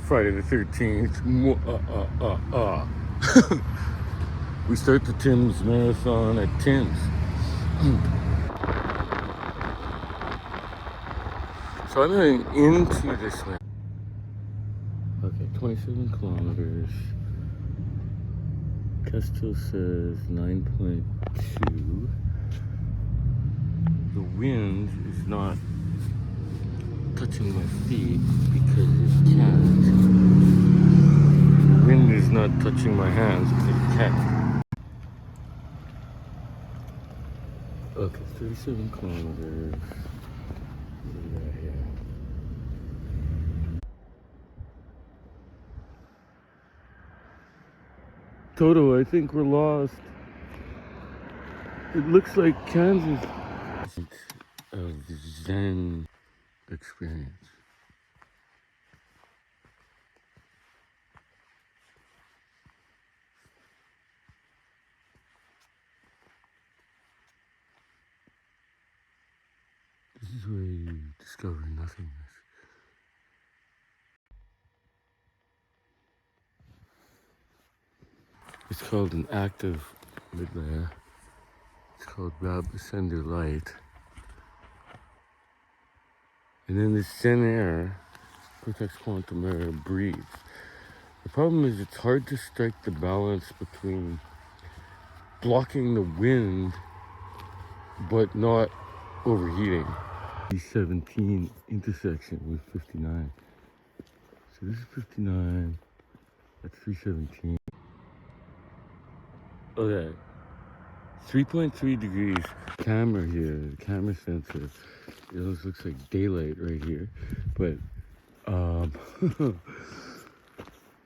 Friday the 13th. We start the Tim's Marathon at Tim's. So I'm heading into this one. Okay, 27 kilometers. Kestrel says 9.2. The wind is not touching my feet because it can't. The wind is not touching my hands because it can't. Okay, 37 kilometers. What do we got here? Toto, I think we're lost. It looks like Kansas. Of the ZEN Experience. This is where you discover nothingness. It's called an active mid-layer. It's called Ascender Light. And then this thin air protects quantum air breathes. The problem is it's hard to strike the balance between blocking the wind but not overheating. 17 intersection with 59. So this is 59, that's 317. Okay, 3.3 degrees. Camera here, the camera sensor. It almost looks like daylight right here, but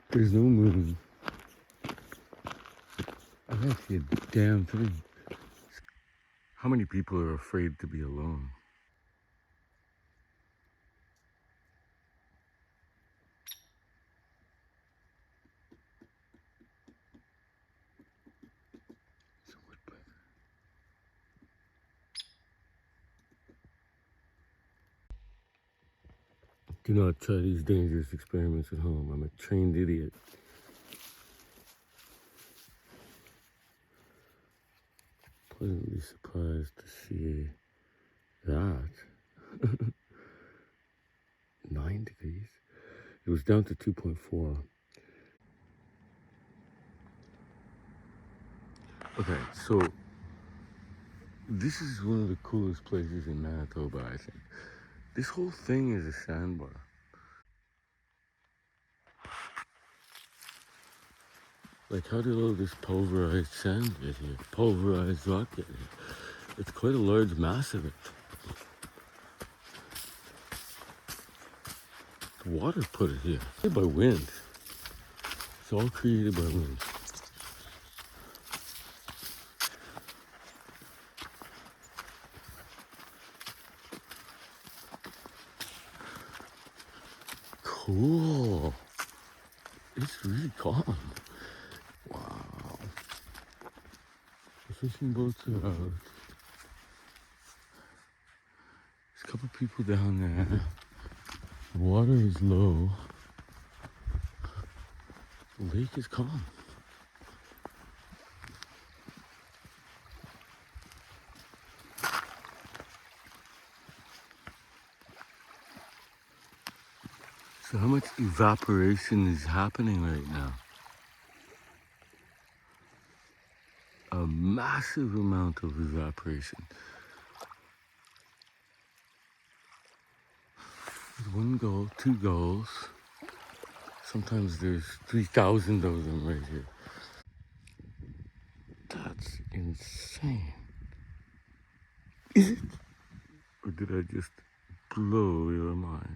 there's no moon. I can't see a damn thing. How many people are afraid to be alone? It's a woodpecker. Do not try these dangerous experiments at home. I'm a trained idiot. Pleasantly surprised to see that. 9 degrees. It was down to 2.4. Okay, so this is one of the coolest places in Manitoba, I think. This whole thing is a sandbar. Like, how did all this pulverized sand get here? Pulverized rock get here? It's quite a large mass of it. The water put it here. By wind. It's all created by wind. Cool. It's really calm. Wow. The fishing boats are out. There's a couple people down there. The water is low. The lake is calm. So how much evaporation is happening right now? A massive amount of evaporation. There's one gull, two gulls. Sometimes there's 3,000 of them right here. That's insane. Is it? Or did I just blow your mind?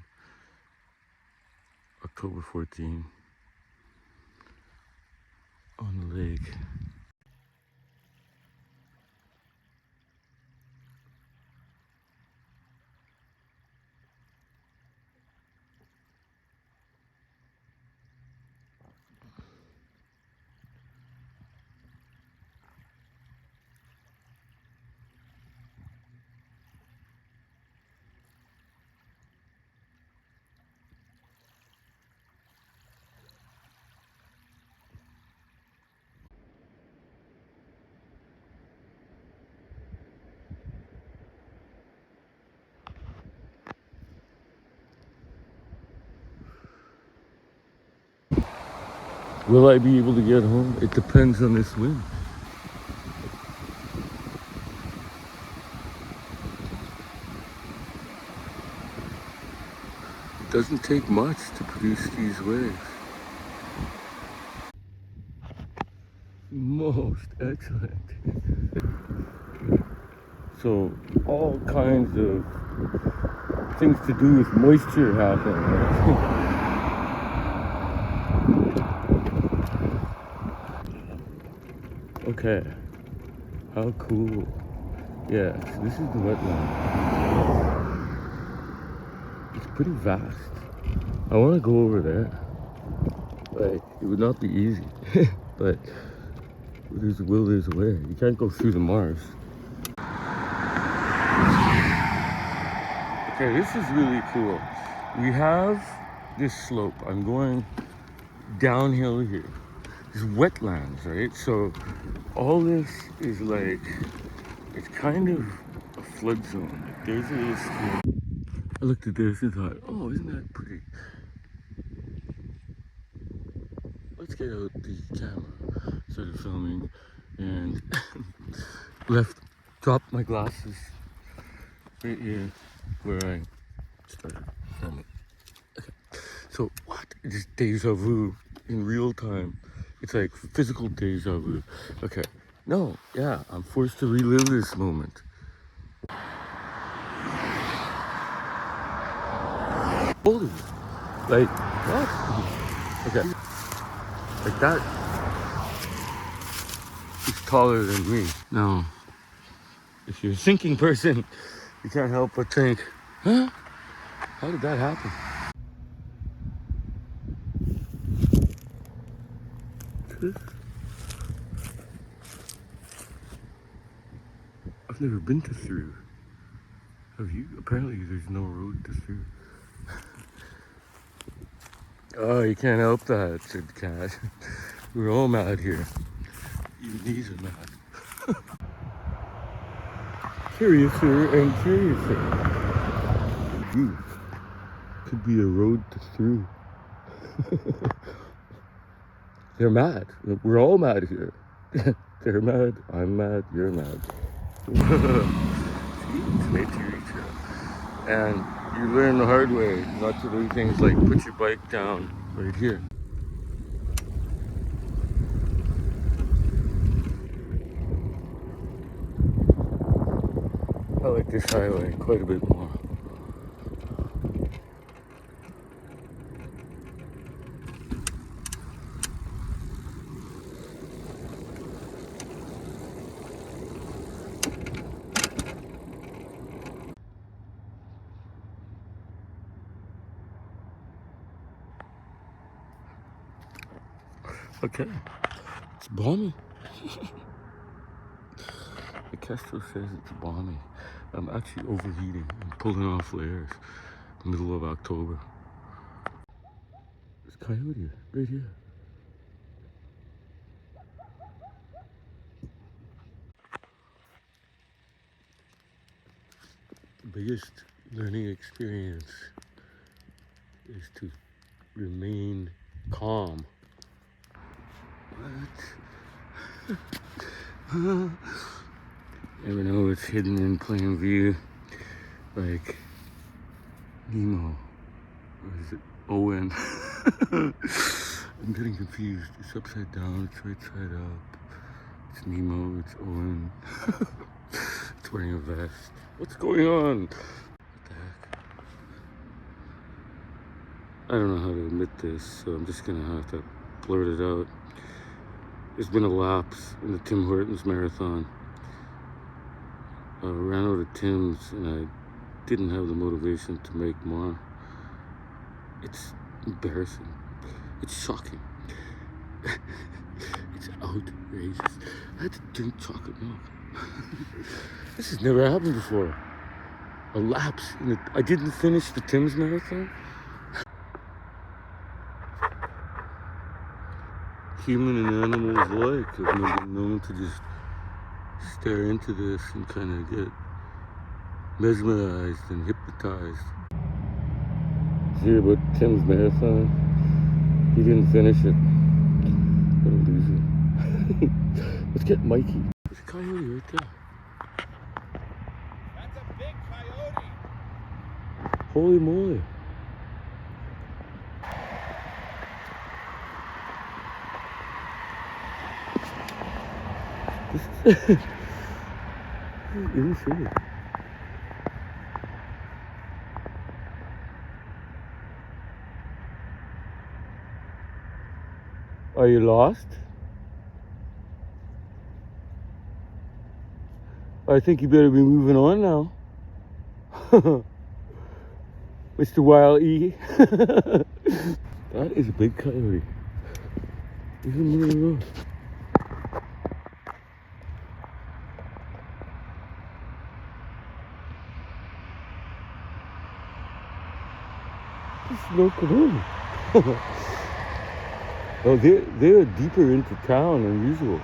October 14 on the lake. Will I be able to get home? It depends on this wind. It doesn't take much to produce these waves. Most excellent. So all kinds of things to do with moisture happen. Okay, how cool. Yeah, so this is the wetland. It's pretty vast. I want to go over there. Like, it would not be easy, but there's a will, there's a way. You can't go through the marsh. Okay, this is really cool. We have this slope. I'm going downhill here. There's wetlands, right? So all this is like, it's kind of a flood zone. Like, there's a little stream. I looked at this and thought, oh, isn't that pretty? Let's get out the camera. Started filming and dropped my glasses right here where I started filming. Okay, so what? Just deja vu in real time. It's like physical deja vu. Okay, no, yeah, I'm forced to relive this moment. Boulders, like what? Okay, like that is taller than me. Now, if you're a thinking person, you can't help but think, huh? How did that happen? I've never been to THRU. Have you? Apparently there's no road to THRU. Oh, you can't help that, said the cat. We're all mad here. Even these are mad. Curiouser and curiouser. Ooh, could be a road to THRU. They're mad. We're all mad here. They're mad, I'm mad, you're mad. It's Great ATV Trail. And you learn the hard way not to do things like put your bike down right here. I like this highway quite a bit more. Okay, it's balmy. The Castro says it's balmy. I'm actually overheating. I'm pulling off layers. Middle of October. There's Coyote right here. The biggest learning experience is to remain calm. What? Never know it's hidden in plain view, like Nemo, or is it Owen? I'm getting confused. It's upside down, it's right side up. It's Nemo, it's Owen. It's wearing a vest. What's going on? What the heck? I don't know how to admit this, so I'm just gonna have to blurt it out. There's been a lapse in the Tim Hortons marathon. I ran out of Tims and I didn't have the motivation to make more. It's embarrassing. It's shocking. It's outrageous. I had to drink chocolate milk. This has never happened before. A lapse. I didn't finish the Tims marathon. Human and animals alike have been known to just stare into this and kind of get mesmerized and hypnotized. Did you hear about Tim's marathon? He didn't finish it. Gonna lose him. Let's get Mikey. There's a coyote right there. That's a big coyote. Holy moly. This is insane. Are you lost? I think you better be moving on now. Mr. Wild E. That is a big coyote. He's in the middle of the road. There's no canoe. Oh, they're deeper into town than usual.